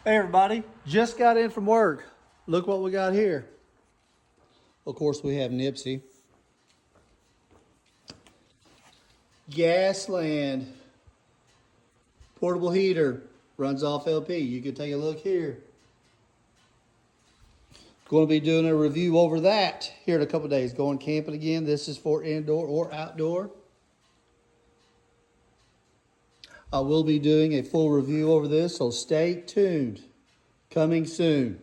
Hey everybody, just got in from work. Look what we got here. Of course we have Nipsey. GASLAND. Portable heater. Runs off LP. You can take a look here. Going to be doing a review over that here in a couple days. Going camping again. This is for indoor or outdoor. I will be doing a full review over this, so stay tuned. Coming soon.